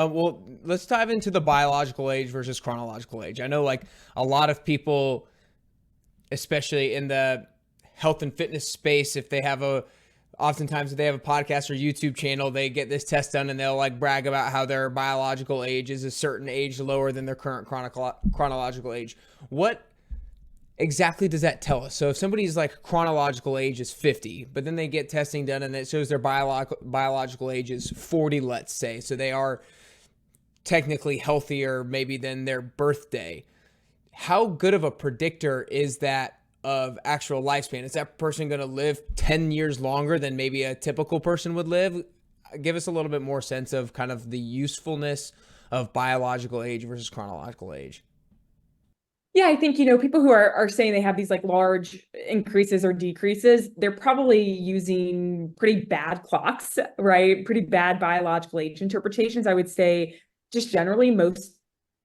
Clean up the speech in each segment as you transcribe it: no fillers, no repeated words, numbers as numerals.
Well, let's dive into the biological age versus chronological age. I know, like, a lot of people, especially in the health and fitness space, oftentimes if they have a podcast or YouTube channel, they get this test done and they'll like brag about how their biological age is a certain age lower than their current chronological age. What exactly does that tell us? So if somebody's like chronological age is 50, but then they get testing done and it shows their biological age is 40, let's say, so they are technically healthier maybe than their birthday. How good of a predictor is that of actual lifespan? Is that person going to live 10 years longer than maybe a typical person would live? Give us a little bit more sense of kind of the usefulness of biological age versus chronological age. Yeah, I think, people who are saying they have these like large increases or decreases, they're probably using pretty bad clocks, right? Pretty bad biological age interpretations. I would say just generally most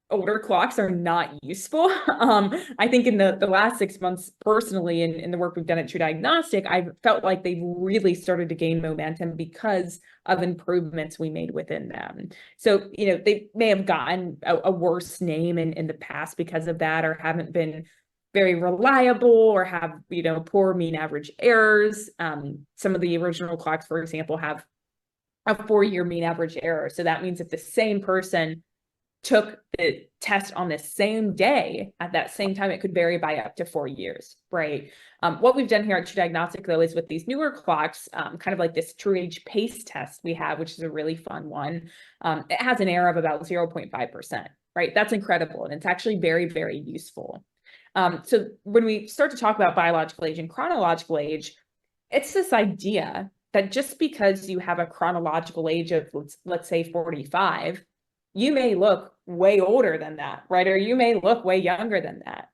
older clocks are not useful. I think in the last 6 months, personally, in the work we've done at True Diagnostic, I've felt like they've really started to gain momentum because of improvements we made within them. So, they may have gotten a worse name in the past because of that, or haven't been very reliable, or have, poor mean average errors. Some of the original clocks, for example, have a 4-year mean average error. So that means if the same person took the test on the same day at that same time, it could vary by up to 4 years, right? What we've done here at True Diagnostic, though, is with these newer clocks, kind of like this True Age Pace test we have, which is a really fun one. It has an error of about 0.5%, right? That's incredible. And it's actually very, very useful. So when we start to talk about biological age and chronological age, it's this idea that just because you have a chronological age of, let's say 45, you may look way older than that, right? Or you may look way younger than that.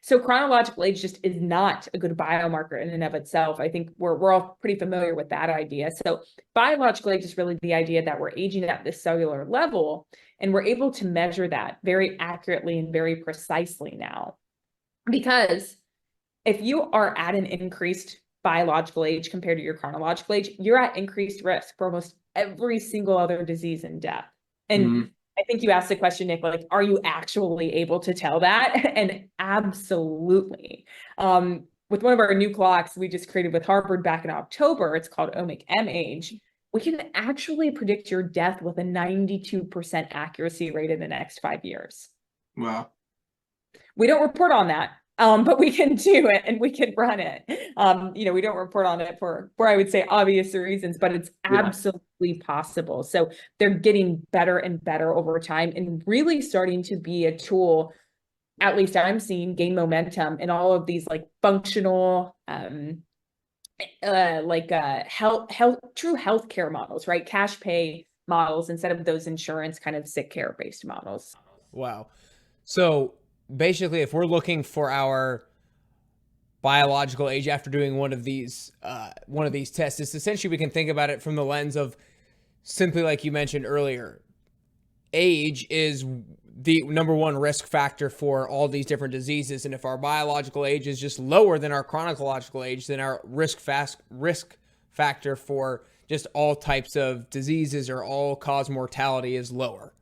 So chronological age just is not a good biomarker in and of itself. I think we're all pretty familiar with that idea. So biological age is really the idea that we're aging at this cellular level, and we're able to measure that very accurately and very precisely now. Because if you are at an increased biological age compared to your chronological age, you're at increased risk for almost every single other disease and death. And I think you asked the question, Nick, like, are you actually able to tell that? And absolutely. With one of our new clocks we just created with Harvard back in October, it's called Omic M Age. We can actually predict your death with a 92% accuracy rate in the next 5 years. Wow. We don't report on that, but we can do it and we can run it. We don't report on it for I would say obvious reasons, but it's absolutely possible. So they're getting better and better over time, and really starting to be a tool, at least I'm seeing, gain momentum in all of these like functional, true healthcare models, right? Cash pay models instead of those insurance kind of sick care based models. Wow. So basically, if we're looking for our biological age after doing one of these tests, it's essentially, we can think about it from the lens of simply, like you mentioned earlier, age is the number one risk factor for all these different diseases. And if our biological age is just lower than our chronological age, then our risk factor for just all types of diseases or all cause mortality is lower.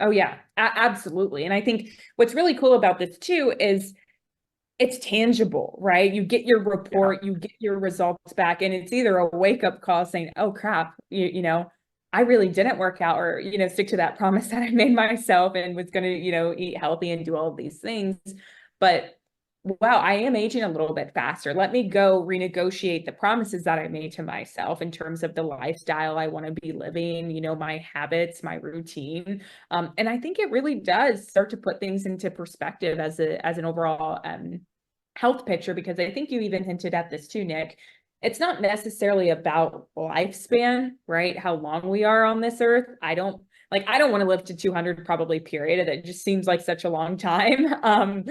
Oh yeah, absolutely. And I think what's really cool about this too is it's tangible, right? You get your report, you get your results back, and it's either a wake up call saying, oh crap, I really didn't work out, or, stick to that promise that I made myself and was going to, eat healthy and do all of these things. But wow, I am aging a little bit faster. Let me go renegotiate the promises that I made to myself in terms of the lifestyle I want to be living, my habits, my routine. And I think it really does start to put things into perspective as an overall health picture, because I think you even hinted at this too, Nick. It's not necessarily about lifespan, right? How long we are on this earth. I don't want to live to 200 probably, period. It just seems like such a long time.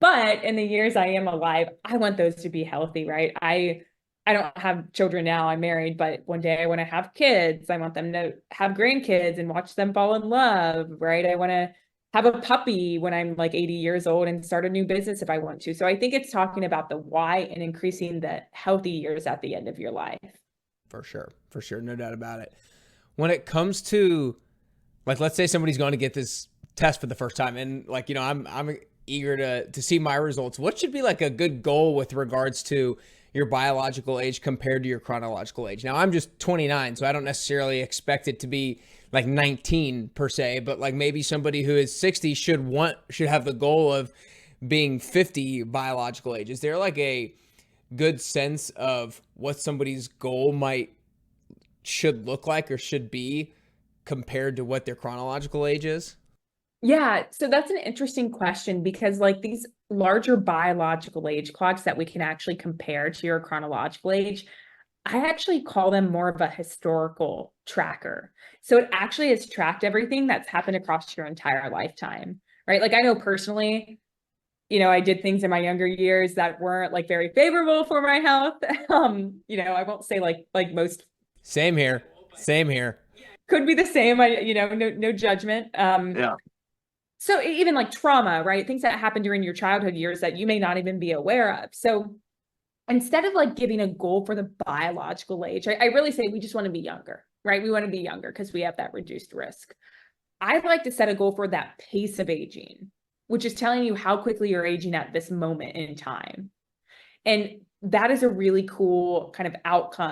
But in the years I am alive, I want those to be healthy, right? I don't have children now, I'm married, but one day I want to have kids. I want them to have grandkids and watch them fall in love, right? I want to have a puppy when I'm like 80 years old and start a new business if I want to. So I think it's talking about the why and increasing the healthy years at the end of your life. For sure. No doubt about it. When it comes to Like, let's say somebody's going to get this test for the first time, and like, I'm eager to see my results. What should be like a good goal with regards to your biological age compared to your chronological age? Now, I'm just 29, so I don't necessarily expect it to be like 19 per se, but like maybe somebody who is 60 should have the goal of being 50 biological age. Is there like a good sense of what somebody's goal should look like or should be compared to what their chronological age is? Yeah, so that's an interesting question because like these larger biological age clocks that we can actually compare to your chronological age, I actually call them more of a historical tracker. So it actually has tracked everything that's happened across your entire lifetime, right? Like I know personally, I did things in my younger years that weren't like very favorable for my health. I won't say like most Same here. Same here. could be the same. No judgment. Yeah. So even like trauma, right? Things that happen during your childhood years that you may not even be aware of. So instead of like giving a goal for the biological age, I really say we just want to be younger, right? We want to be younger because we have that reduced risk. I'd like to set a goal for that pace of aging, which is telling you how quickly you're aging at this moment in time. And that is a really cool kind of outcome